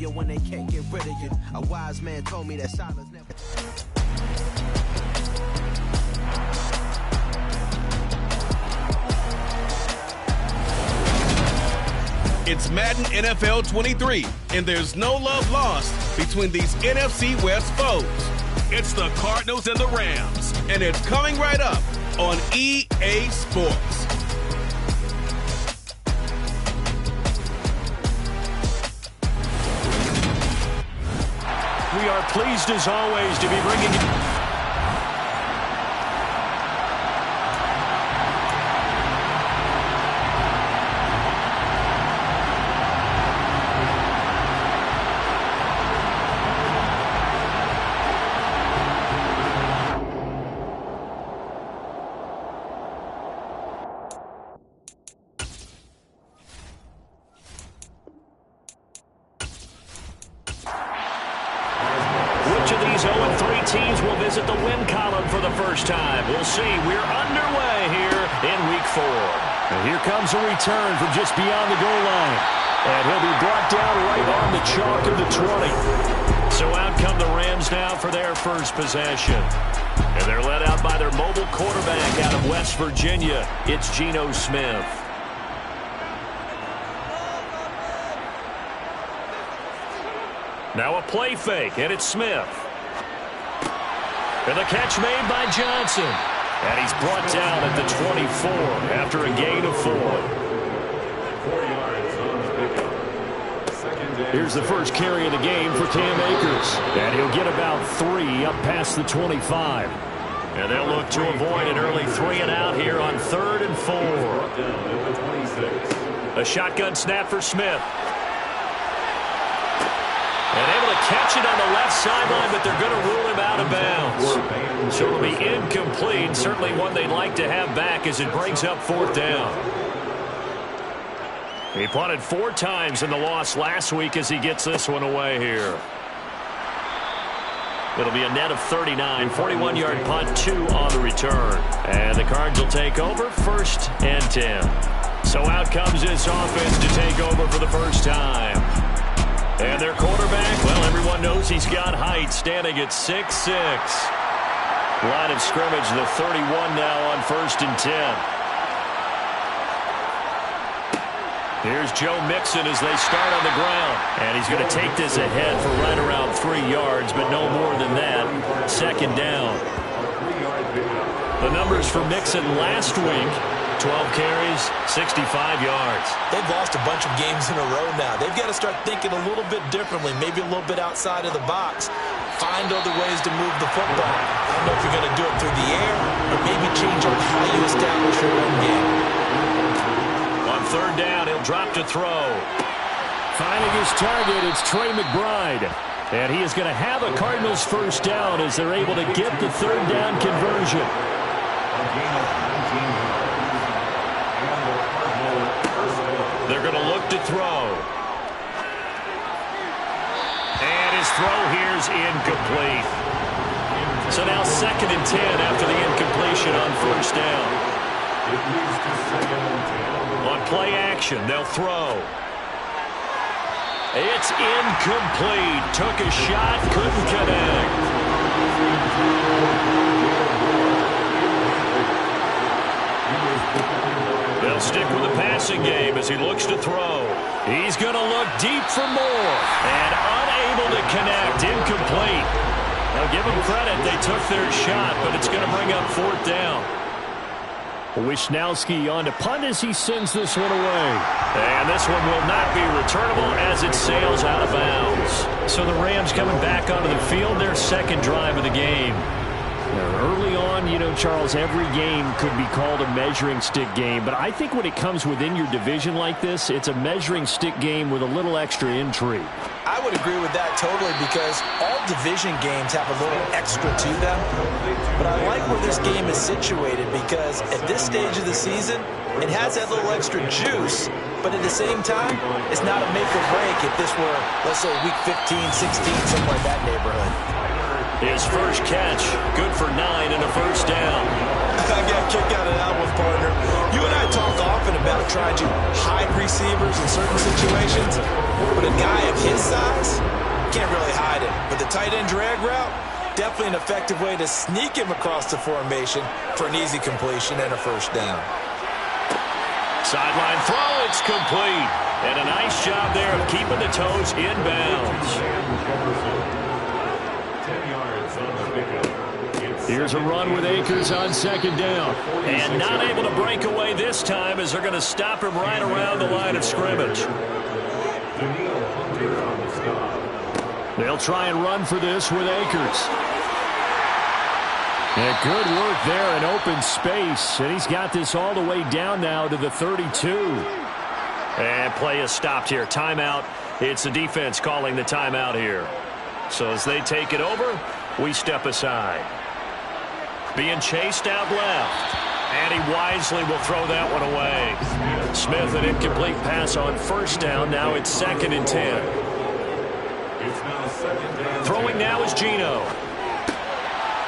you when they can't get rid of you. A wise man told me that silence never... It's Madden NFL 23, and there's no love lost between these NFC West foes. It's the Cardinals and the Rams, and it's coming right up on EA Sports. We are pleased as always to be bringing you... Which of these 0-3 teams will visit the win column for the first time? We'll see. We're underway here in Week 4. And here comes a return from just beyond the goal line. And he'll be brought down right on the chalk of the 20. So out come the Rams now for their first possession. And they're led out by their mobile quarterback out of West Virginia. It's Geno Smith. Now a play fake, and it's Smith. And the catch made by Johnson. And he's brought down at the 24 after a gain of 4. Here's the first carry of the game for Cam Akers. And he'll get about 3 up past the 25. And they'll look to avoid an early 3 and out here on 3rd and 4. A shotgun snap for Smith. And able to catch it on the left sideline, but they're going to rule him out of bounds. So it'll be incomplete. Certainly one they'd like to have back as it brings up 4th down. He punted 4 times in the loss last week as he gets this one away here. It'll be a net of 39, 41-yard punt, 2 on the return. And the Cards will take over 1st and 10. So out comes this offense to take over for the first time. And their quarterback, well, everyone knows he's got height, standing at 6'6". Line of scrimmage, the 31 now on 1st and 10. Here's Joe Mixon as they start on the ground. And he's going to take this ahead for right around 3 yards, but no more than that. 2nd down. The numbers for Mixon last week. 12 carries, 65 yards. They've lost a bunch of games in a row now. They've got to start thinking a little bit differently, maybe a little bit outside of the box. Find other ways to move the football. I don't know if you're going to do it through the air or maybe change up how you establish your own game. On 3rd down, he'll drop to throw. Finding his target, it's Trey McBride. And he is going to have a Cardinals first down as they're able to get the 3rd down conversion. They're going to look to throw. And his throw here's incomplete. So now 2nd and 10 after the incompletion on 1st down. On play action, they'll throw. It's incomplete. Took a shot, couldn't connect. They'll stick with the passing game as he looks to throw. He's going to look deep for more. And unable to connect. Incomplete. Now give them credit. They took their shot, but it's going to bring up 4th down. Wisnowski on to punt as he sends this one away. And this one will not be returnable as it sails out of bounds. So the Rams coming back onto the field, their 2nd drive of the game. Early on, you know, Charles, every game could be called a measuring stick game. But I think when it comes within your division like this, it's a measuring stick game with a little extra intrigue. I would agree with that totally because all division games have a little extra to them. But I like where this game is situated because at this stage of the season, it has that little extra juice. But at the same time, it's not a make or break if this were, let's say, week 15, 16, somewhere in that neighborhood. His first catch, good for 9 and a first down. I got a kick out of that one, partner. You and I talk often about trying to hide receivers in certain situations, but a guy of his size, tight end drag route, definitely an effective way to sneak him across the formation for an easy completion and a first down. Sideline throw, it's complete. And a nice job there of keeping the toes in bounds. Here's a run with Akers on second down. And not able to break away this time as they're going to stop him right around the line of scrimmage. They'll try and run for this with Akers. And good work there in open space. And he's got this all the way down now to the 32. And play is stopped here. Timeout. It's the defense calling the timeout here. So as they take it over, we step aside. Being chased out left. And he wisely will throw that one away. Smith, an incomplete pass on first down. Now it's 2nd and 10. Throwing now is Geno.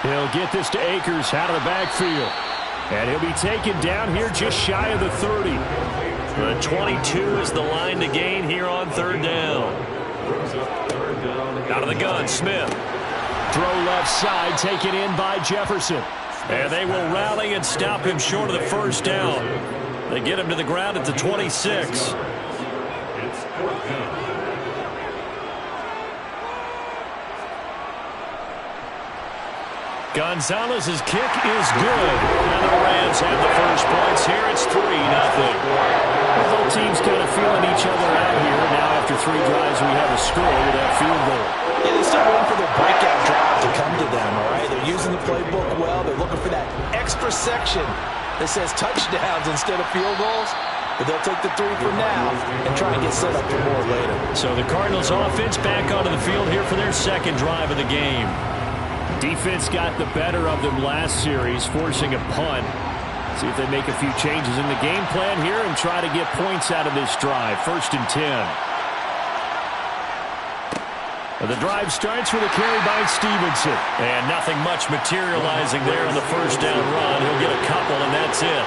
He'll get this to Akers out of the backfield. And he'll be taken down here just shy of the 30. The 22 is the line to gain here on 3rd down. Out of the gun, Smith. Throw left side, taken in by Jefferson. And they will rally and stop him short of the first down. They get him to the ground at the 26. Gonzalez's kick is good. And the Rams have the first points here. It's 3-0. Both teams kind of feeling each other out here. Now after 3 drives, we have a score with that field goal. Yeah, they're still waiting for their breakout drive to come to them, all right? They're using the playbook well. They're looking for that extra section that says touchdowns instead of field goals. But they'll take the 3 for now and try and get set up for more later. So the Cardinals offense back onto the field here for their 2nd drive of the game. Defense got the better of them last series, forcing a punt. See if they make a few changes in the game plan here and try to get points out of this drive. 1st and 10. The drive starts with a carry by Stevenson. And nothing much materializing there on the first down run. He'll get a couple, and that's it.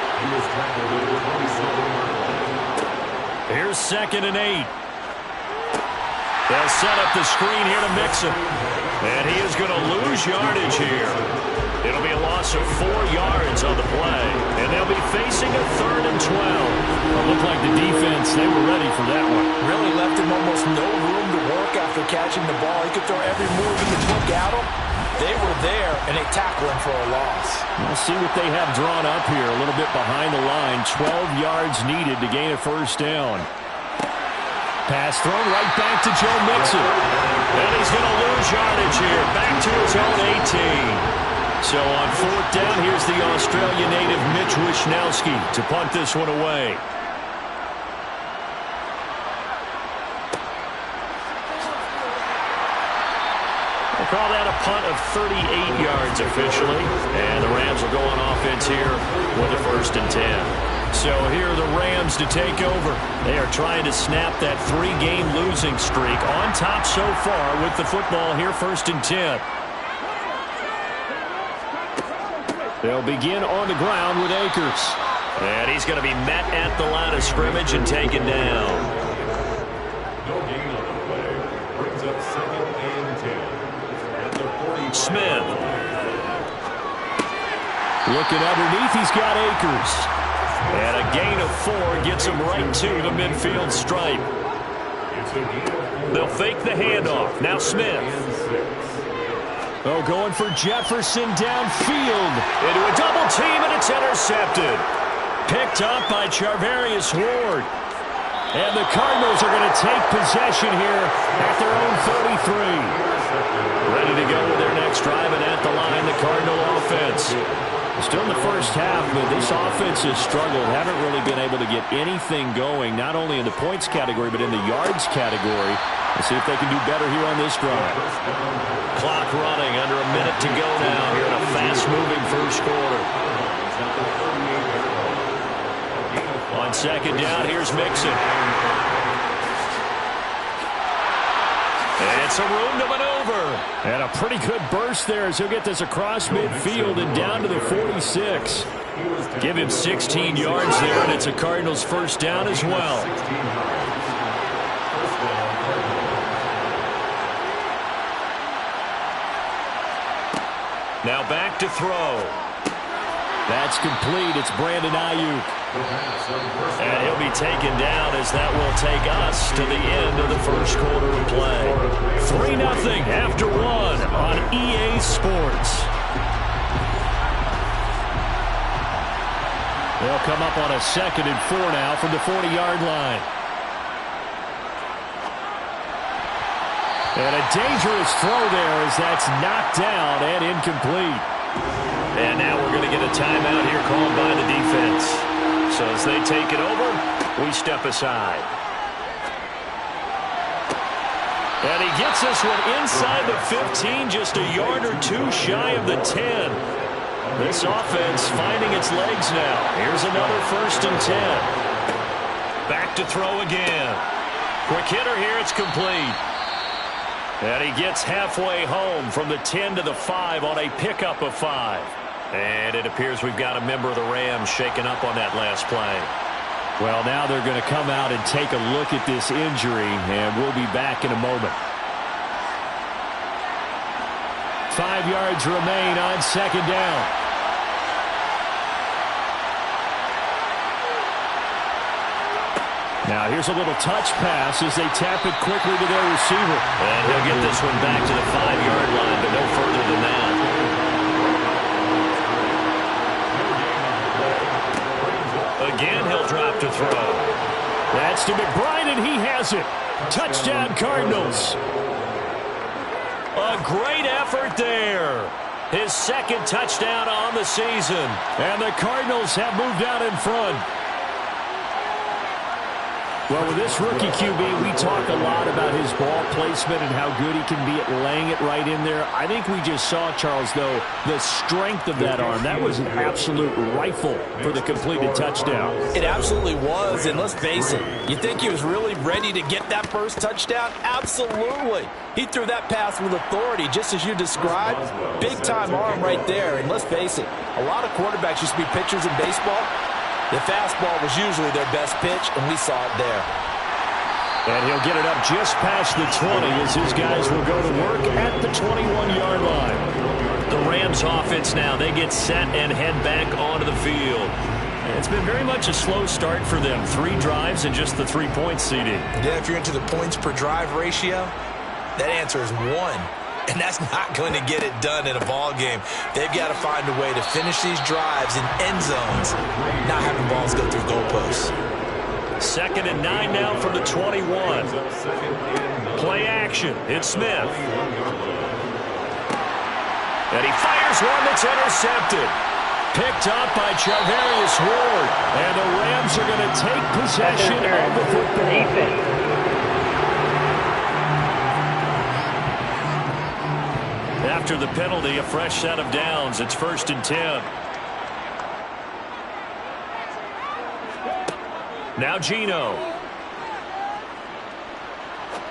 Here's 2nd and 8. They'll set up the screen here to Mixon. And he is going to lose yardage here. It'll be a loss of 4 yards on the play. And they'll be facing a 3rd and 12. It looked like the defense, they were ready for that one. Really left him almost no room to work after catching the ball. He could throw every move he could look at him. They were there, and they tackled him for a loss. We'll see what they have drawn up here. A little bit behind the line. 12 yards needed to gain a first down. Pass thrown right back to Joe Mixon. And he's going to lose yardage here. Back to his own 18. So on 4th down, here's the Australia native Mitch Wishnowsky to punt this one away. We'll call that a punt of 38 yards officially. And the Rams will go on offense here with a 1st and 10. So here are the Rams to take over. They are trying to snap that 3-game losing streak. On top so far with the football here, 1st and 10. They'll begin on the ground with Akers. And he's going to be met at the line of scrimmage and taken down. Smith. Looking underneath, he's got Akers. And a gain of 4 gets him right to the midfield stripe. They'll fake the handoff. Now Smith. Oh, going for Jefferson downfield. Into a double team, and it's intercepted. Picked up by Charvarius Ward. And the Cardinals are going to take possession here at their own 33. Ready to go with their next drive, and at the line, the Cardinal offense. Still in the first half, but this offense has struggled. Haven't really been able to get anything going, not only in the points category, but in the yards category. Let's see if they can do better here on this drive. Clock running, under a minute to go now here in a fast-moving first quarter. On second down, here's Mixon. And some room to maneuver. And a pretty good burst there as he'll get this across midfield and down to the 46. Give him 16 yards there, and it's a Cardinals first down as well. Now back to throw. That's complete. It's Brandon Ayuk. And he'll be taken down as that will take us to the end of the first quarter of play. 3-0 after 1 on EA Sports. They'll come up on a 2nd and 4 now from the 40-yard line. And a dangerous throw there as that's knocked down and incomplete. And now we're going to get a timeout here called by the defense. So as they take it over, we step aside. And he gets this one inside the 15, just a yard or two shy of the 10. This offense finding its legs now. Here's another 1st and 10. Back to throw again. Quick hitter here, it's complete. And he gets halfway home from the 10 to the 5 on a pickup of 5. And it appears we've got a member of the Rams shaken up on that last play. Well, now they're going to come out and take a look at this injury, and we'll be back in a moment. 5 yards remain on 2nd down. Now here's a little touch pass as they tap it quickly to their receiver. And he'll get this one back to the 5-yard line, but no further than that. Again, he'll drop to throw. That's to McBride, and he has it. Touchdown, Cardinals. A great effort there. His 2nd touchdown on the season. And the Cardinals have moved out in front. Well, with this rookie QB, we talk a lot about his ball placement and how good he can be at laying it right in there. I think we just saw, Charles, though, the strength of that arm. That was an absolute rifle for the completed touchdown. It absolutely was, and let's face it, you think he was really ready to get that first touchdown? Absolutely. He threw that pass with authority, just as you described. Big-time arm right there, and let's face it, a lot of quarterbacks used to be pitchers in baseball. The fastball was usually their best pitch, and we saw it there. And he'll get it up just past the 20 as his guys will go to work at the 21-yard line. The Rams offense now, they get set and head back onto the field. And it's been very much a slow start for them. 3 drives and just the 3 points, CD. Yeah, if you're into the points per drive ratio, that answer is 1. And that's not going to get it done in a ball game. They've got to find a way to finish these drives in end zones, not having balls go through goalposts. 2nd and 9 now from the 21. Play action. It's Smith. And he fires one that's intercepted. Picked up by Charvarius Ward. And the Rams are going to take possession of the football. After the penalty, a fresh set of downs. It's 1st and 10. Now Geno.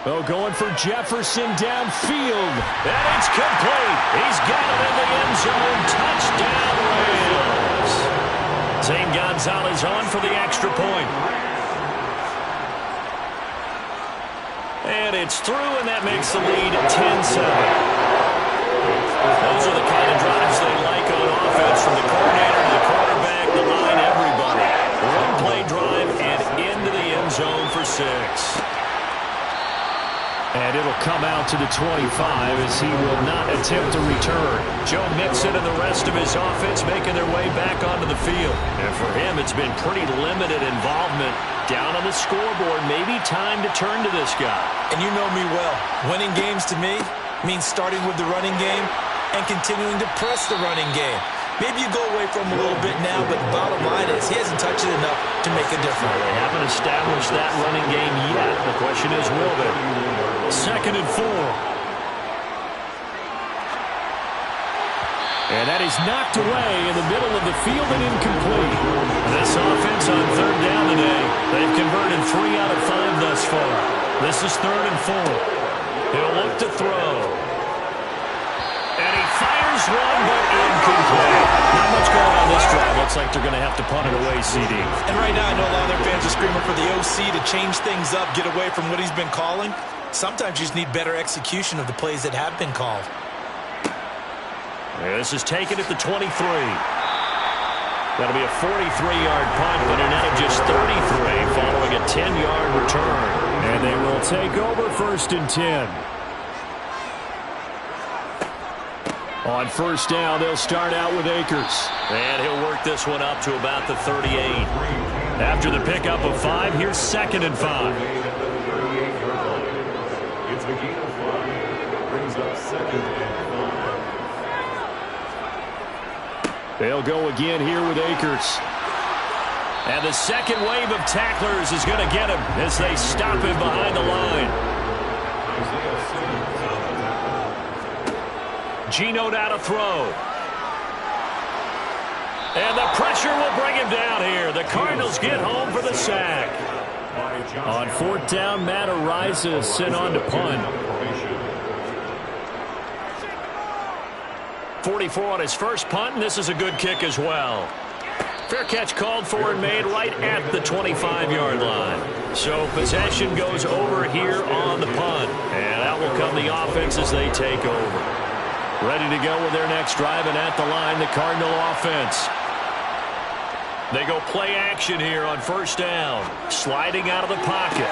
Oh, going for Jefferson downfield. And it's complete. He's got it in the end zone. Touchdown, Rams. Zane Gonzalez on for the extra point. And it's through, and that makes the lead 10-7. Those are the kind of drives they like on offense, from the coordinator to the quarterback, the line, everybody. One-play drive and into the end zone for 6. And it'll come out to the 25 as he will not attempt to return. Joe Mixon and the rest of his offense making their way back onto the field. And for him, it's been pretty limited involvement down on the scoreboard. Maybe time to turn to this guy. And you know me well. Winning games to me means starting with the running game and continuing to press the running game. Maybe you go away from him a little bit now, but the bottom line is he hasn't touched it enough to make a difference. They haven't established that running game yet. The question is, will they? 2nd and 4. And that is knocked away in the middle of the field and incomplete. This offense on 3rd down today, they've converted 3 out of 5 thus far. This is 3rd and 4. He'll look to throw. And he fires one, but incomplete. Not much going on this drive. Looks like they're going to have to punt it away, CD. And right now, I know a lot of their fans are screaming for the OC to change things up, get away from what he's been calling. Sometimes you just need better execution of the plays that have been called. This is taken at the 23. That'll be a 43-yard punt, but a net of just 33 following a 10-yard return. And they will take over 1st and 10. On 1st down, they'll start out with Akers. And he'll work this one up to about the 38. After the pickup of 5, here's 2nd and 5. It's a gain of 5. Brings up 2nd and 5. They'll go again here with Akers. And the second wave of tacklers is going to get him as they stop him behind the line. Geno now to throw. And the pressure will bring him down here. The Cardinals get home for the sack. On 4th down, Matt Araiza sent on to punt. 44 on his first punt, and this is a good kick as well. Fair catch called for and made right at the 25-yard line. So possession goes over here on the punt. And out will come the offense as they take over. Ready to go with their next drive, and at the line, the Cardinal offense. They go play action here on 1st down. Sliding out of the pocket.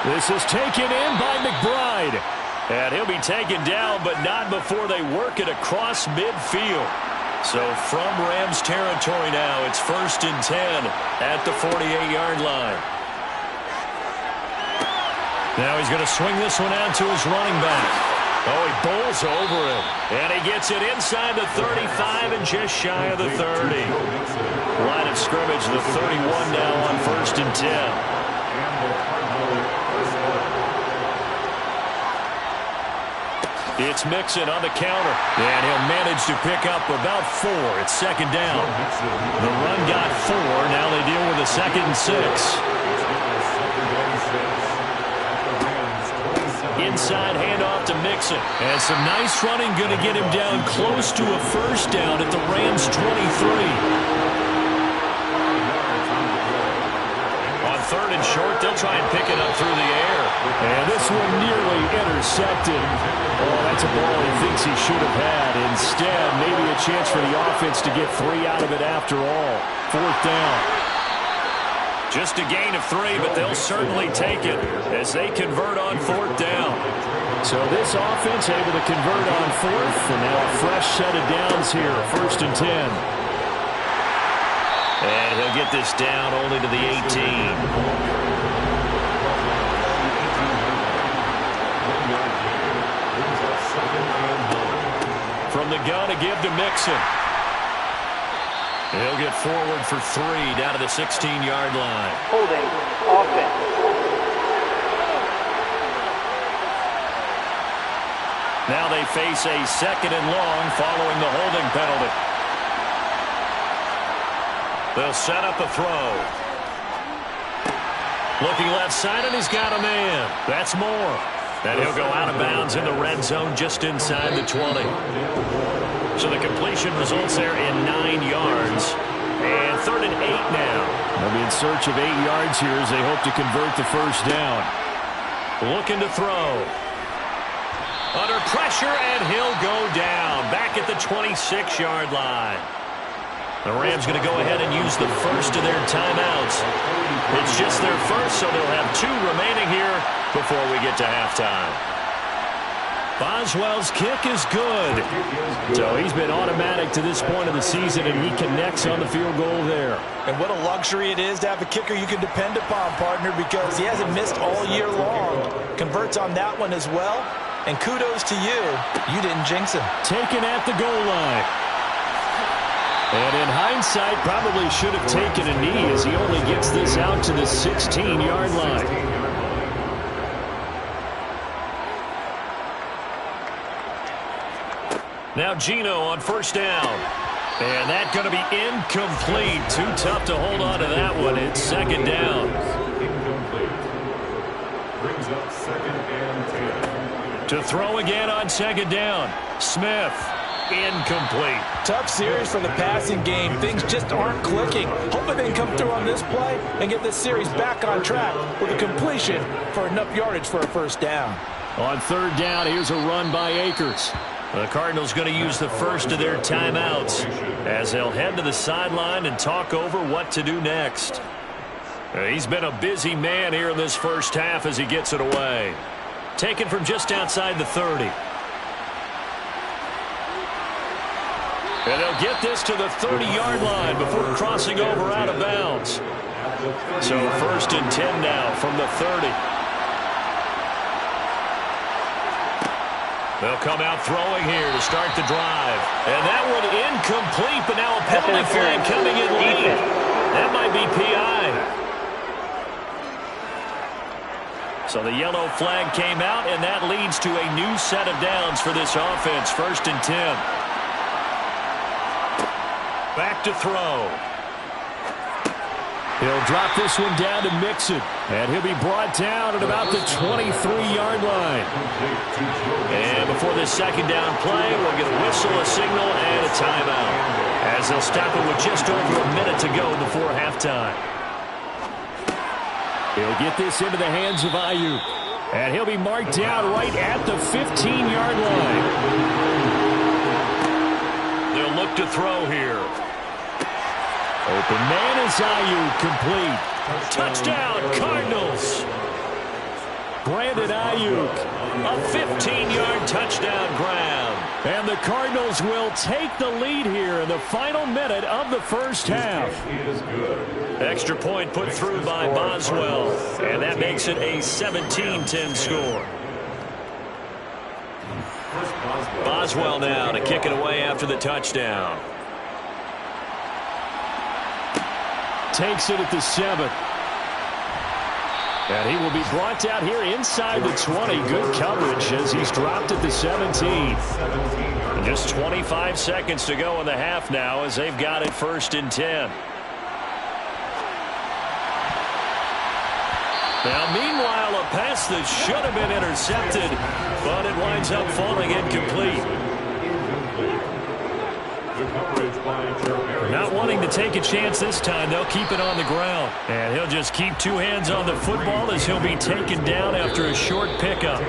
This is taken in by McBride. And he'll be taken down, but not before they work it across midfield. So from Rams territory now, it's 1st and 10 at the 48-yard line. Now he's going to swing this one out to his running back. Oh, he bowls over him. And he gets it inside the 35 and just shy of the 30. Line of scrimmage, the 31 now on 1st and 10. It's Mixon on the counter. And he'll manage to pick up about 4. It's 2nd down. The run got 4. Now they deal with a 2nd and 6. Inside handoff to Mixon. And some nice running going to get him down close to a 1st down at the Rams 23. On 3rd and short, they'll try and pick it up through the air. And this one nearly intercepted. Oh, that's a ball he thinks he should have had. Instead, maybe a chance for the offense to get 3 out of it after all. 4th down. Just a gain of 3, but they'll certainly take it as they convert on 4th down. So this offense able to convert on 4th, and now a fresh set of downs here, 1st and 10. And he'll get this down only to the 18. From the gun, a give to Mixon. He'll get forward for 3 down to the 16-yard line. Holding offense. Now they face a 2nd and long following the holding penalty. They'll set up a throw. Looking left side, and he's got a man. That's Moore. And he'll go out of bounds in the red zone just inside the 20. So the completion results there in 9 yards. And 3rd and 8 now. They'll be in search of 8 yards here as they hope to convert the 1st down. Looking to throw. Under pressure, and he'll go down. Back at the 26-yard line. The Rams going to go ahead and use the first of their timeouts. It's just their first, so they'll have 2 remaining here before we get to halftime. Boswell's kick is good. So he's been automatic to this point of the season, and he connects on the field goal there. And what a luxury it is to have a kicker you can depend upon, partner, because he hasn't missed all year long. Converts on that one as well. And kudos to you. You didn't jinx him. Taken at the goal line. And in hindsight, probably should have taken a knee as he only gets this out to the 16-yard line. Now Geno on 1st down. And that's going to be incomplete. Too tough to hold on to that one. It's 2nd down. Incomplete. Brings up 2nd and 10. To throw again on 2nd down. Smith. Incomplete. Tough series for the passing game. Things just aren't clicking. Hoping they can come through on this play and get this series back on track with a completion for enough yardage for a 1st down. On 3rd down, here's a run by Akers. The Cardinals going to use the first of their timeouts as they'll head to the sideline and talk over what to do next. He's been a busy man here in this first half as he gets it away. Taken from just outside the 30. And they'll get this to the 30-yard line before crossing over out of bounds. So 1st and 10 now from the 30. They'll come out throwing here to start the drive. And that one incomplete, but now a penalty flag coming in late. That might be PI. So the yellow flag came out, and that leads to a new set of downs for this offense. 1st and 10. Back to throw. He'll drop this one down to Mixon. And he'll be brought down at about the 23-yard line. And before this second down play, we'll get a whistle, a signal, and a timeout. As they'll stop it with just over a minute to go before halftime. He'll get this into the hands of Ayuk. And he'll be marked down right at the 15-yard line. They'll look to throw here. Open man is Ayuk, complete. Touchdown, Cardinals. Brandon Ayuk, a 15-yard touchdown grab. And the Cardinals will take the lead here in the final minute of the first half. Extra point put through by Boswell, and that makes it a 17-10 score. Boswell now to kick it away after the touchdown. Takes it at the 7. And he will be brought down here inside the 20. Good coverage as he's dropped at the 17. And just 25 seconds to go in the half now as they've got it 1st and 10. Now, meanwhile, a pass that should have been intercepted, but it winds up falling incomplete. Not wanting to take a chance this time, they'll keep it on the ground. And he'll just keep two hands on the football as he'll be taken down after a short pickup.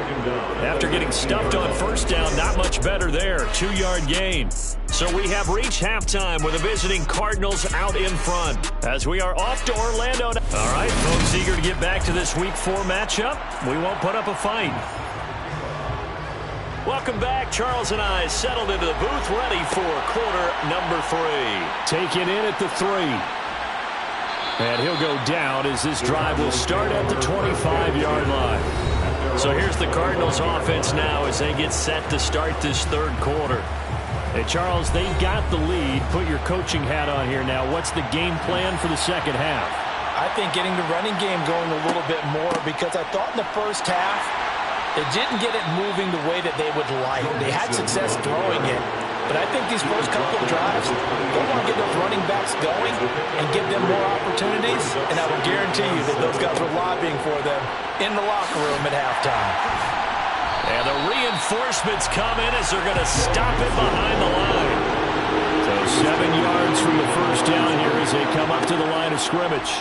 After getting stuffed on 1st down, not much better there. 2-yard gain. So we have reached halftime with the visiting Cardinals out in front as we are off to Orlando. All right, folks, eager to get back to this Week 4 matchup. We won't put up a fight. Welcome back. Charles and I settled into the booth, ready for quarter number 3. Taken in at the 3. And he'll go down as this drive will start at the 25-yard line. So here's the Cardinals offense now as they get set to start this 3rd quarter. Hey, Charles, they've got the lead. Put your coaching hat on here now. What's the game plan for the second half? I think getting the running game going a little bit more because I thought in the first half, they didn't get it moving the way that they would like. They had success throwing it. But I think these first couple of drives, they want to get those running backs going and give them more opportunities. And I will guarantee you that those guys were lobbying for them in the locker room at halftime. And the reinforcements come in as they're going to stop it behind the line. So 7 yards from the first down here as they come up to the line of scrimmage.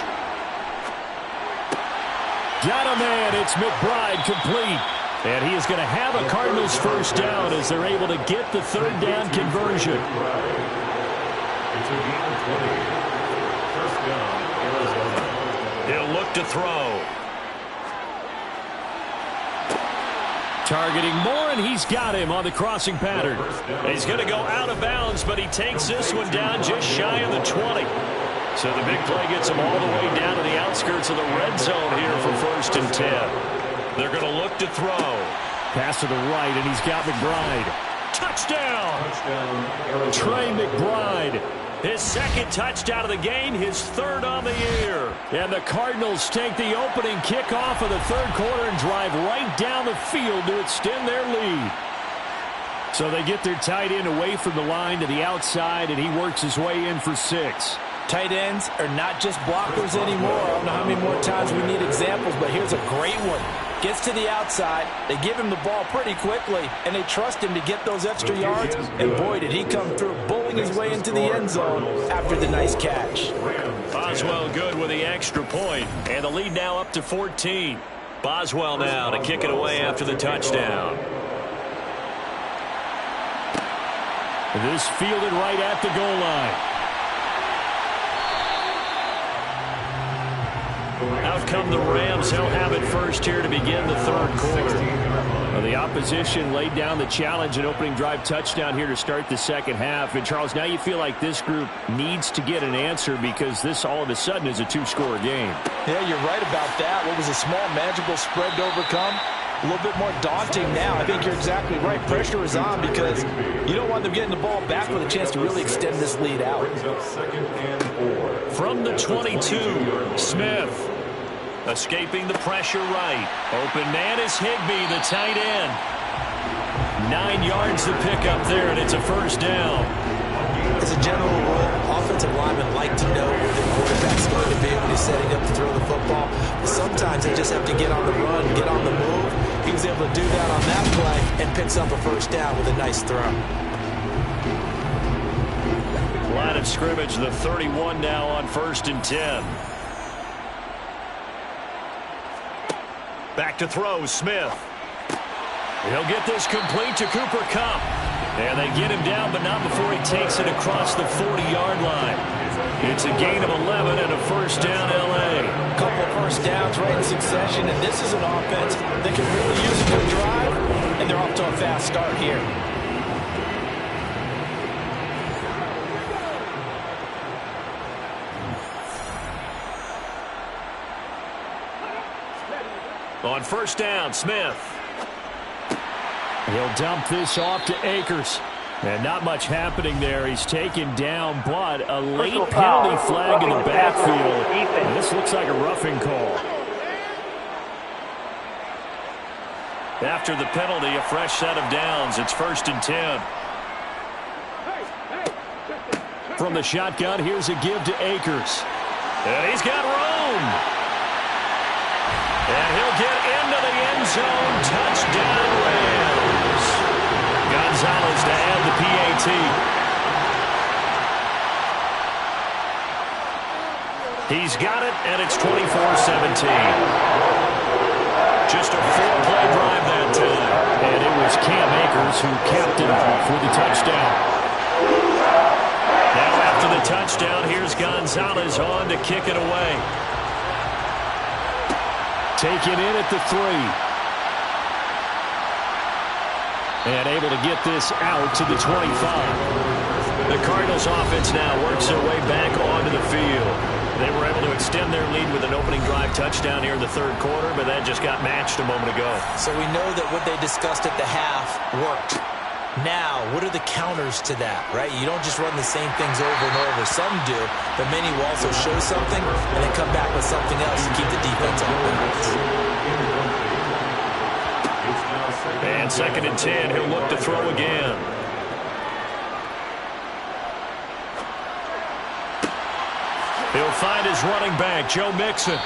Got a man. It's McBride complete. And he is going to have a Cardinals 1st down as they're able to get the 3rd down conversion. He'll look to throw. Targeting Moore, and he's got him on the crossing pattern. He's going to go out of bounds, but he takes this one down just shy of the 20. So the big play gets him all the way down to the outskirts of the red zone here for 1st and 10. They're going to look to throw. Pass to the right, and he's got McBride. Touchdown! Trey McBride. His 2nd touchdown of the game, his 3rd on the year. And the Cardinals take the opening kickoff of the 3rd quarter and drive right down the field to extend their lead. So they get their tight end away from the line to the outside, and he works his way in for 6. Tight ends are not just blockers anymore. I don't know how many more times we need examples, but here's a great one. Gets to the outside, they give him the ball pretty quickly, and they trust him to get those extra yards, and boy, did he come through, bowling his way into the end zone after the nice catch. Boswell good with the extra point, and the lead now up to 14. Boswell now to kick it away after the touchdown. This fielded right at the goal line. Out come the Rams. They'll have it first here to begin the third quarter. Well, the opposition laid down the challenge and opening drive touchdown here to start the second half. And, Charles, now you feel like this group needs to get an answer because this all of a sudden is a two-score game. Yeah, you're right about that. What was a small, manageable spread to overcome? A little bit more daunting now. I think you're exactly right. Pressure is on because you don't want them getting the ball back with a chance to really extend this lead out. From the 22, Smith. Escaping the pressure right. Open man is Higbee, the tight end. 9 yards to pick up there, and it's a first down. As a general rule, offensive linemen like to know where the quarterback's going to be when he's setting up to throw the football. But sometimes they just have to get on the run, get on the move. He was able to do that on that play and picks up a first down with a nice throw. Line of scrimmage, the 31 now on 1st and 10. Back to throw, Smith. He'll get this complete to Cooper Kupp. And they get him down, but not before he takes it across the 40-yard line. It's a gain of 11 and a first down, L.A. A couple of first downs right in succession, and this is an offense that can really use a good drive, and they're off to a fast start here. On first down, Smith. He'll dump this off to Akers. And not much happening there. He's taken down, but a late penalty flag in the backfield. And this looks like a roughing call. After the penalty, a fresh set of downs. It's 1st and 10. From the shotgun, here's a give to Akers. And he's got room. And he'll get into the end zone. Touchdown, Rams. Gonzalez to add the PAT. He's got it, and it's 24-17. Just a 4-play drive that time. And it was Cam Akers who capped it off with the touchdown. Now after the touchdown, here's Gonzalez on to kick it away. Taken in at the 3. And able to get this out to the 25. The Cardinals offense now works their way back onto the field. They were able to extend their lead with an opening drive touchdown here in the third quarter, but that just got matched a moment ago. So we know that what they discussed at the half worked. Now, what are the counters to that, right? You don't just run the same things over and over. Some do, but many will also show something and then come back with something else to keep the defense on balance. And 2nd and 10, he'll look to throw again. He'll find his running back, Joe Mixon.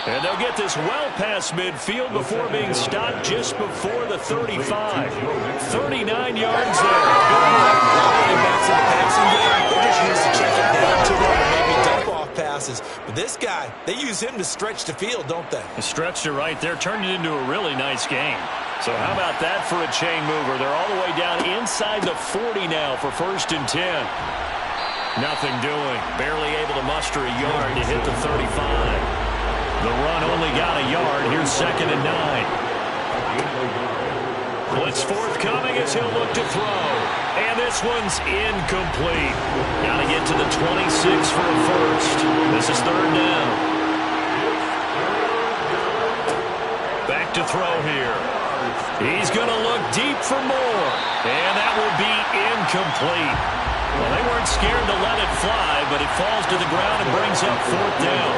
And they'll get this well past midfield before being stopped just before the 35. 39 yards there. Running backs in the passing game, they're just used to check it down to run or maybe dump off passes. But this guy, they use him to stretch the field, don't they? Stretched it right there, turned it into a really nice game. So how about that for a chain mover? They're all the way down inside the 40 now for 1st and 10. Nothing doing. Barely able to muster a yard to hit the 35. The run only got a yard. Here's 2nd and 9. Blitz forthcoming as he'll look to throw. And this one's incomplete. Got to get to the 26 for a first. This is 3rd down. Back to throw here. He's going to look deep for more. And that will be incomplete. Well, they weren't scared to let it fly, but it falls to the ground and brings up 4th down.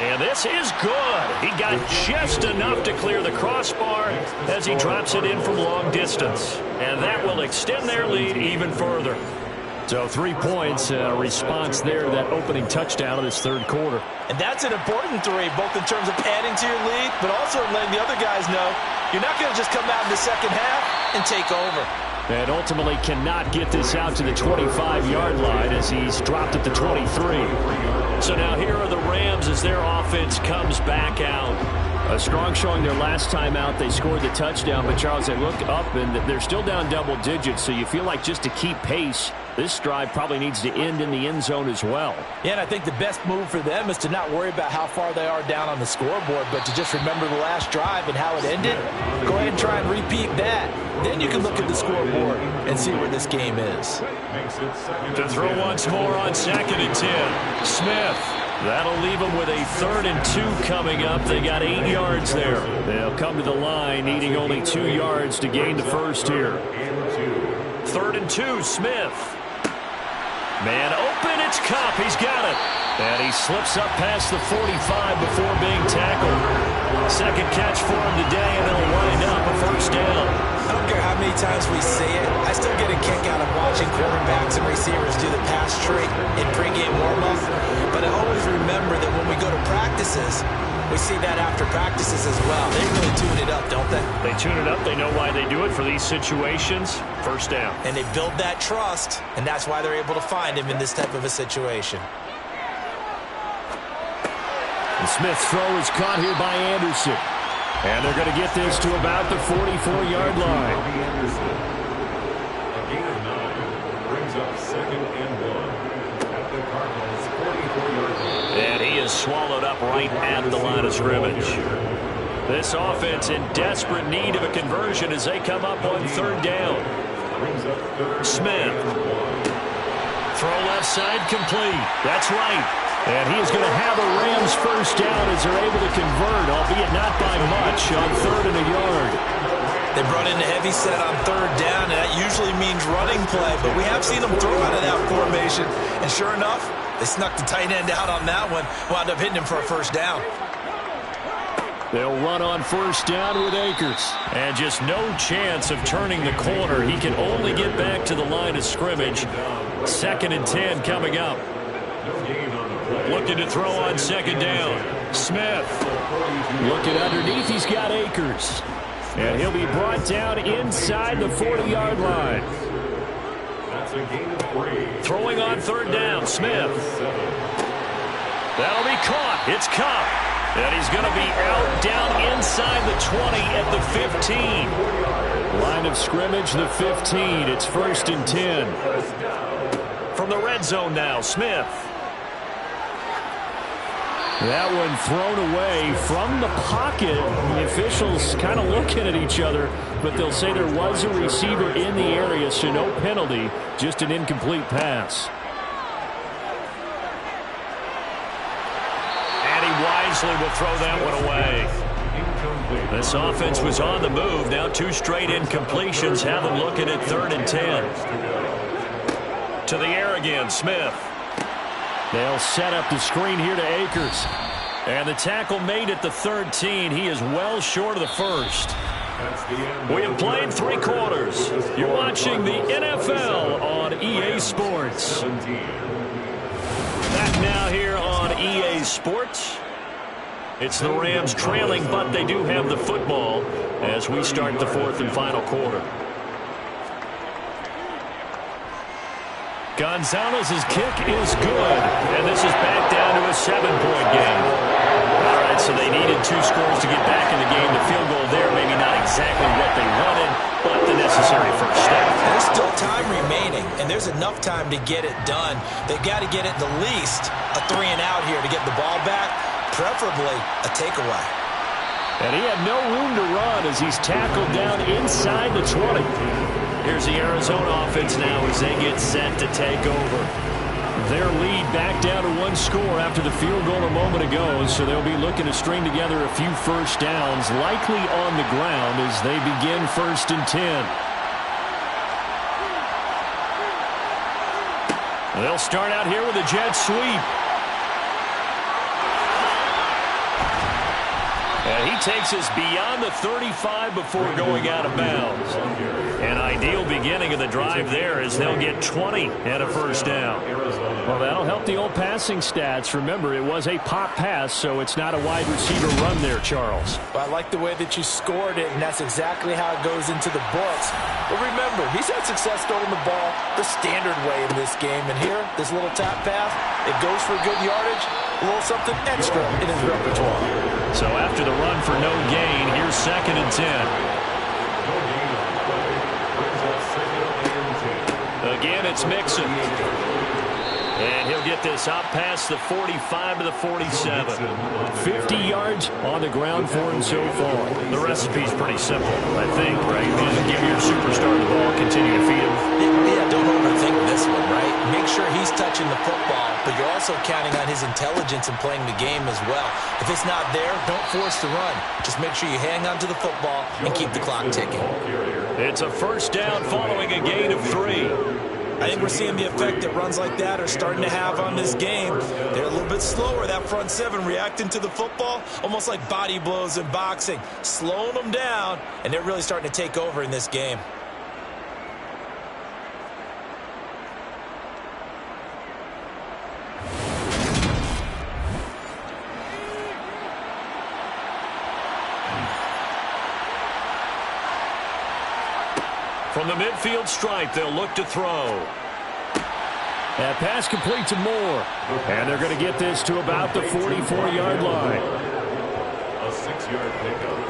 And this is good. He got just enough to clear the crossbar as he drops it in from long distance. And that will extend their lead even further. So 3 points, a response there to that opening touchdown of this third quarter. And that's an important 3, both in terms of adding to your lead, but also letting the other guys know you're not going to just come out in the second half and take over. And ultimately cannot get this out to the 25-yard line as he's dropped at the 23. So now here are the Rams as their offense comes back out. A strong showing their last time out. They scored the touchdown, but Charles, they look up and they're still down double digits, so you feel like just to keep pace, this drive probably needs to end in the end zone as well. Yeah, and I think the best move for them is to not worry about how far they are down on the scoreboard, but to just remember the last drive and how it ended. Go ahead and try and repeat that. Then you can look at the scoreboard and see where this game is. To throw once more on 2nd and 10. Smith. That'll leave them with a 3rd and 2 coming up. They got 8 yards there. They'll come to the line needing only 2 yards to gain the first here. 3rd and 2, Smith. Man open, it's Kupp. He's got it. And he slips up past the 45 before being tackled. Second catch for him today, and it'll wind up a first down. I don't care how many times we see it. I still get a kick out of watching quarterbacks and receivers do the pass trick in pregame warm-up. But I always remember that when we go to practices, we see that after practices as well. They really tune it up, don't they? They tune it up. They know why they do it for these situations. First down. And they build that trust, and that's why they're able to find him in this type of a situation. The Smith throw is caught here by Anderson. And they're going to get this to about the 44-yard line. A gain of 9 brings up 2nd and 1 at the Cardinals' 44-yard line. And he is swallowed up right at the line of scrimmage. This offense in desperate need of a conversion as they come up on 3rd down. Smith. Throw left side complete. That's right. And he is going to have a Rams first down as they're able to convert, albeit not by much, on 3rd and a yard. They brought in the heavy set on 3rd down, and that usually means running play. But we have seen them throw out of that formation. And sure enough, they snuck the tight end out on that one, wound up hitting him for a first down. They'll run on 1st down with Akers. And just no chance of turning the corner. He can only get back to the line of scrimmage. 2nd and 10 coming up. Looking to throw on 2nd down. Smith. Looking underneath, he's got Akers. And he'll be brought down inside the 40-yard line. That's a gain of 3. Throwing on 3rd down, Smith. That'll be caught. It's Kupp. And he's going to be out down inside the 20 at the 15. Line of scrimmage, the 15. It's 1st and 10. From the red zone now, Smith. That one thrown away from the pocket. The officials kind of looking at each other, but they'll say there was a receiver in the area, so no penalty, just an incomplete pass. And he wisely will throw that one away. This offense was on the move. Now 2 straight incompletions have them looking at 3rd and 10. To the air again, Smith. They'll set up the screen here to Akers. And the tackle made at the 13. He is well short of the first. We have played 3 quarters. You're watching the NFL on EA Sports. Back now here on EA Sports. It's the Rams trailing, but they do have the football as we start the 4th and final quarter. Gonzalez's kick is good, and this is back down to a 7-point game. All right, so they needed 2 scores to get back in the game. The field goal there, maybe not exactly what they wanted, but the necessary first step. There's still time remaining, and there's enough time to get it done. They've got to get it the least a 3 and out here to get the ball back, preferably a takeaway. And he had no room to run as he's tackled down inside the 20. Here's the Arizona offense now as they get set to take over. Their lead back down to 1 score after the field goal a moment ago, so they'll be looking to string together a few first downs, likely on the ground as they begin 1st and 10. They'll start out here with a jet sweep. And he takes us beyond the 35 before going out of bounds. An ideal beginning of the drive there as they'll get 20 and a first down. Well, that'll help the old passing stats. Remember, it was a pop pass, so it's not a wide receiver run there, Charles. Well, I like the way that you scored it, and that's exactly how it goes into the books. But remember, he's had success throwing the ball the standard way in this game. And here, this little tap pass, it goes for good yardage, a little something extra in his repertoire. So after the run for no gain, here's 2nd and 10. Again, it's Mixon. And he'll get this out past the 45 to the 47. 50 yards on the ground for him so far. The recipe's pretty simple, I think, right? Just give your superstar the ball, continue to feed him. Yeah, don't overthink this one, right? Make sure he's touching the football, but you're also counting on his intelligence and playing the game as well. If it's not there, don't force the run. Just make sure you hang on to the football and keep the clock ticking. It's a 1st down following a gain of 3. I think we're seeing the effect that runs like that are starting to have on this game. They're a little bit slower, that front 7, reacting to the football, almost like body blows in boxing, slowing them down, and they're really starting to take over in this game. From the midfield stripe, they'll look to throw. That pass complete to Moore. And they're going to get this to about the 44-yard line. A 6-yard pickup.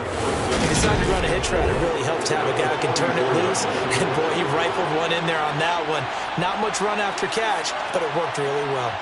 He decided to run a hitch route. It really helps to have a guy who can turn it loose. And, boy, he rifled one in there on that one. Not much run after catch, but it worked really well.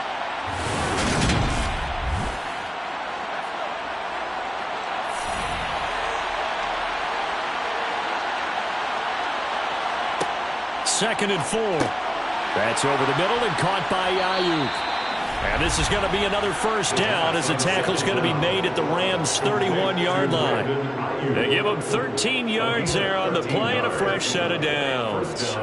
Second and 4. That's over the middle and caught by Ayuk. And this is going to be another 1st down as the tackle's going to be made at the Rams' 31-yard line. They give him 13 yards there on the play and a fresh set of downs.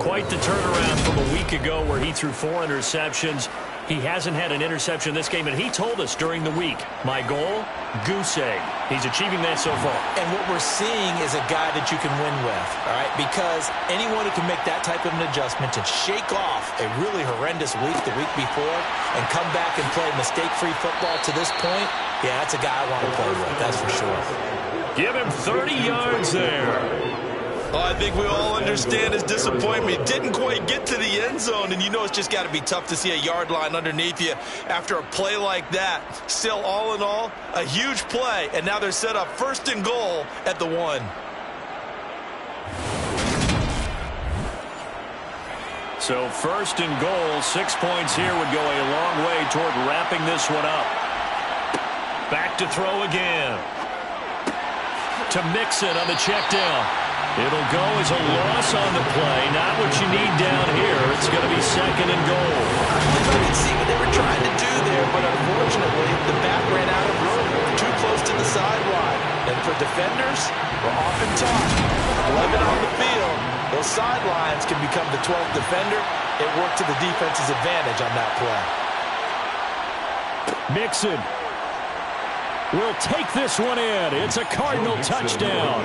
Quite the turnaround from a week ago where he threw 4 interceptions. He hasn't had an interception in this game, and he told us during the week, my goal, goose egg. He's achieving that so far. And what we're seeing is a guy that you can win with, all right? Because anyone who can make that type of an adjustment and shake off a really horrendous week the week before and come back and play mistake-free football to this point, yeah, that's a guy I want to play with, that's for sure. Give him 30 yards there. Oh, I think we all understand his disappointment. Didn't quite get to the end zone, and you know it's just got to be tough to see a yard line underneath you after a play like that. Still, all in all, a huge play, and now they're set up 1st and goal at the 1. So 1st and goal, 6 points here would go a long way toward wrapping this one up. Back to throw again. To Mixon on the check down. It'll go as a loss on the play. Not what you need down here. It's going to be 2nd and goal. I believe I can see what they were trying to do there, but unfortunately, the back ran out of room. Too close to the sideline. And for defenders, we're often taught, 11 on the field, those sidelines can become the 12th defender. It worked to the defense's advantage on that play. Mixon will take this one in. It's a Cardinal touchdown.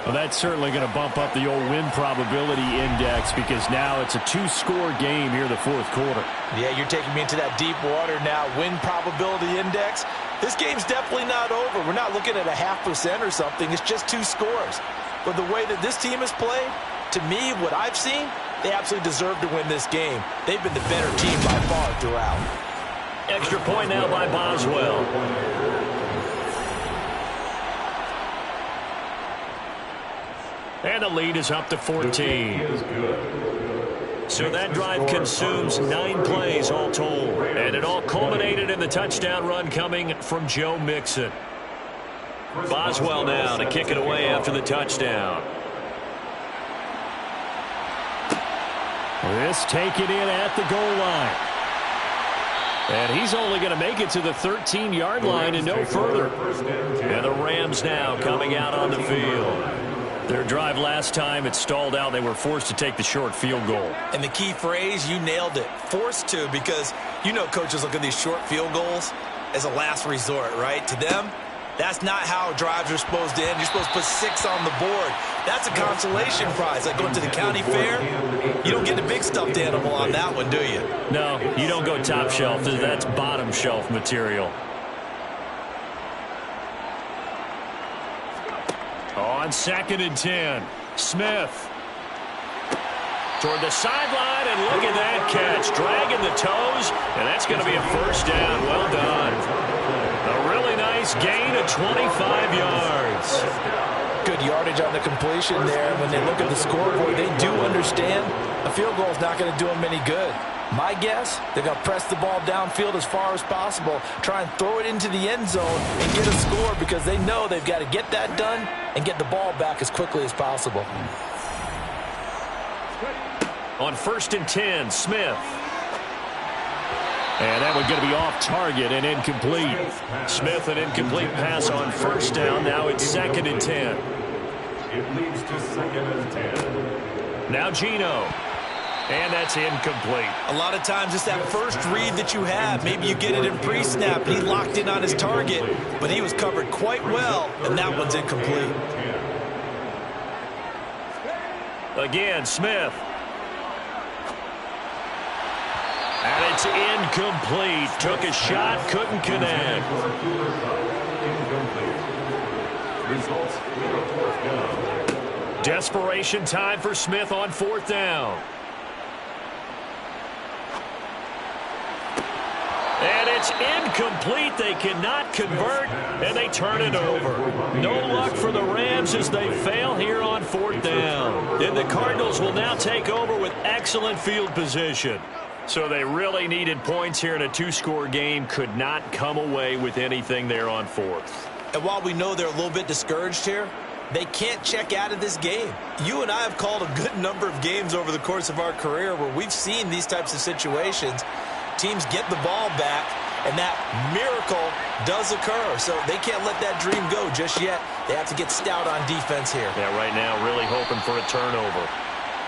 Well, that's certainly going to bump up the old win probability index because now it's a 2-score game here in the 4th quarter. Yeah, you're taking me into that deep water now. Win probability index. This game's definitely not over. We're not looking at a 0.5% or something. It's just 2 scores. But the way that this team has played, to me, what I've seen, they absolutely deserve to win this game. They've been the better team by far throughout. Extra point now by Boswell. And the lead is up to 14. So that drive consumes 9 plays all told. And it all culminated in the touchdown run coming from Joe Mixon. Boswell now to kick it away after the touchdown. This taken in at the goal line. And he's only going to make it to the 13-yard line and no further. And the Rams now coming out on the field. Their drive last time, it stalled out. They were forced to take the short field goal. And the key phrase, you nailed it, forced to, because you know coaches look at these short field goals as a last resort, right? To them, that's not how drives are supposed to end. You're supposed to put 6 on the board. That's a consolation prize. Like going to the county fair, you don't get the big stuffed animal on that one, do you? No, you don't go top shelf. That's bottom shelf material. On 2nd and 10, Smith. toward the sideline, and look at that catch. Dragging the toes, and that's going to be a first down. Well done. A really nice gain of 25 yards. Good yardage on the completion there. When they look at the scoreboard, they do understand a field goal is not going to do them any good. My guess, they're going to press the ball downfield as far as possible, try and throw it into the end zone and get a score because they know they've got to get that done and get the ball back as quickly as possible. On 1st and 10, Smith. And that one's going to be off target and incomplete. Smith, an incomplete pass on 1st down. Now it's 2nd and 10. It leads to 2nd and 10. Now Geno. And that's incomplete. A lot of times it's that first read that you have. Maybe you get it in pre-snap and he locked in on his target, but he was covered quite well, and that one's incomplete. Again, Smith. And it's incomplete. Took a shot, couldn't connect. Results, 4th down. Desperation time for Smith on 4th down. And it's incomplete. They cannot convert, and they turn it over. No luck for the Rams as they fail here on 4th down. And the Cardinals will now take over with excellent field position. So they really needed points here in a 2-score game. Could not come away with anything there on 4th. And while we know they're a little bit discouraged here, they can't check out of this game. You and I have called a good number of games over the course of our career where we've seen these types of situations. Teams get the ball back, and that miracle does occur. So they can't let that dream go just yet. They have to get stout on defense here. Yeah, right now really hoping for a turnover.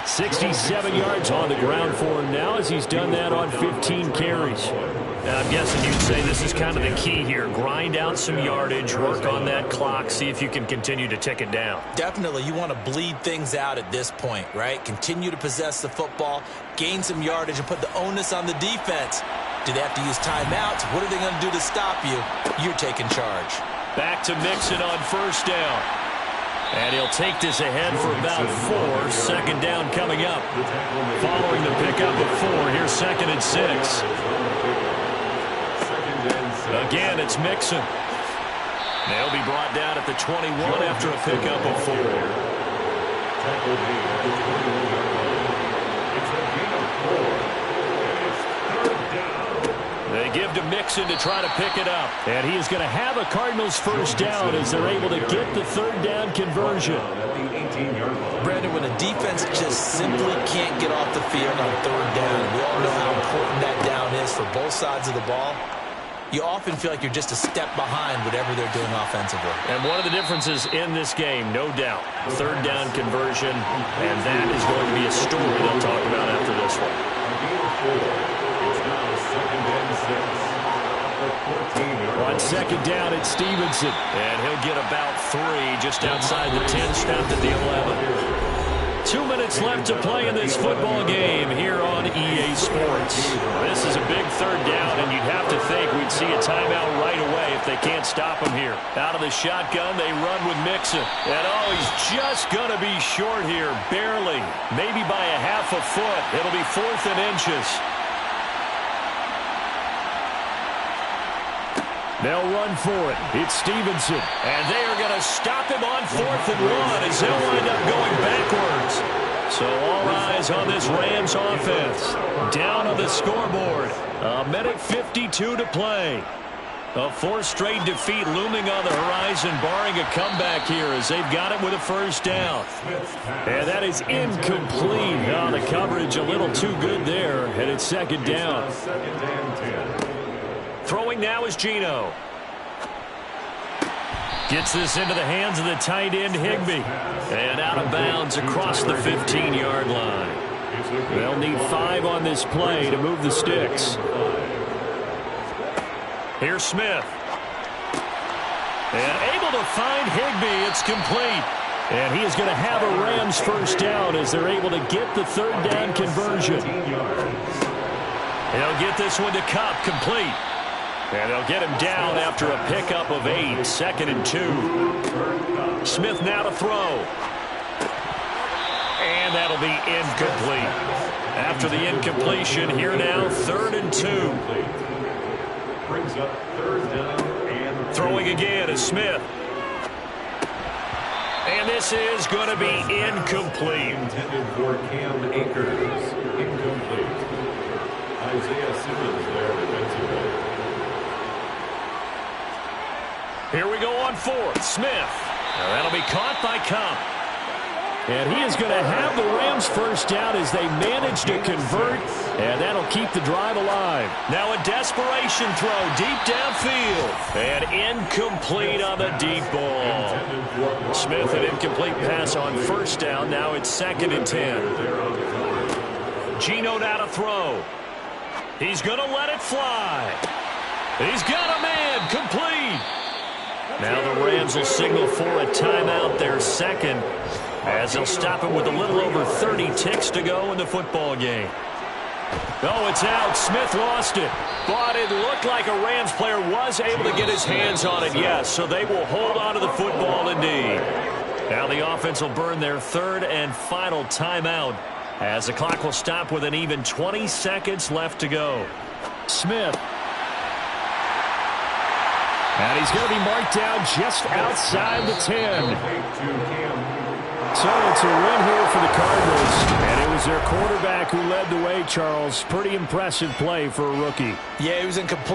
67 yards on the ground for him now as he's done that on 15 carries. Now, I'm guessing you'd say this is kind of the key here. Grind out some yardage, work on that clock, see if you can continue to tick it down. Definitely, you want to bleed things out at this point, right? Continue to possess the football, gain some yardage, and put the onus on the defense. Do they have to use timeouts? What are they going to do to stop you? You're taking charge. Back to Mixon on 1st down. And he'll take this ahead for about 4. 2nd down coming up. Following the pickup of 4, here's 2nd and 6. Again, it's Mixon. They'll be brought down at the 21 after a pickup of 4. They give to Mixon to try to pick it up. And he is going to have a Cardinals 1st down as they're able to get the 3rd down conversion. Brandon, when a defense just simply can't get off the field on 3rd down, we all know how important that down is for both sides of the ball. You often feel like you're just a step behind whatever they're doing offensively. And one of the differences in this game, no doubt, 3rd down conversion, and that is going to be a story they'll talk about after this one. On 2nd down, it's Stevenson. And he'll get about 3 just outside the 10, snapped at the 11. 2 minutes left to play in this football game here on EA Sports. This is a big 3rd down, and you'd have to think we'd see a timeout right away if they can't stop him here. Out of the shotgun, they run with Mixon. And, oh, he's just going to be short here, barely. Maybe by a half a foot. It'll be 4th and inches. They'll run for it. It's Stevenson. And they are going to stop him on 4th and 1 as he'll wind up going backwards. So all eyes on this Rams offense. Down on the scoreboard. 1:52 to play. A 4th straight defeat looming on the horizon, barring a comeback here as they've got it with a 1st down. And that is incomplete. Oh, the coverage a little too good there, and it's 2nd down. Throwing now is Geno. Gets this into the hands of the tight end, Higbee. And out of bounds across the 15-yard line. They'll need 5 on this play to move the sticks. Here's Smith. And able to find Higbee. It's complete. And he is going to have a Rams 1st down as they're able to get the 3rd down conversion. They'll get this one to Kupp, complete. And they'll get him down after a pickup of 8, 2nd and 2. Smith now to throw. And that'll be incomplete. After the incompletion, here now, 3rd and 2. Brings up 3rd down and 2. Throwing again is Smith. And this is going to be incomplete. Intended for Cam Akers. Incomplete. Isaiah Simmons there defensively. Here we go on 4th. Smith. Now that'll be caught by Kupp. And he is going to have the Rams first down as they manage to convert. And that'll keep the drive alive. Now a desperation throw deep downfield. And incomplete on the deep ball. Smith, an incomplete pass on first down. Now it's 2nd and 10. Geno now to throw. He's going to let it fly. He's got a man. Complete. Now the Rams will signal for a timeout, their second, as they'll stop him with a little over 30 ticks to go in the football game. Oh, it's out. Smith lost it. But it looked like a Rams player was able to get his hands on it, yes. So they will hold on to the football indeed. Now the offense will burn their 3rd and final timeout as the clock will stop with an even 20 seconds left to go. Smith. And he's going to be marked down just outside the 10. So it's a win here for the Cardinals. And it was their quarterback who led the way, Charles. Pretty impressive play for a rookie. Yeah, he was in complete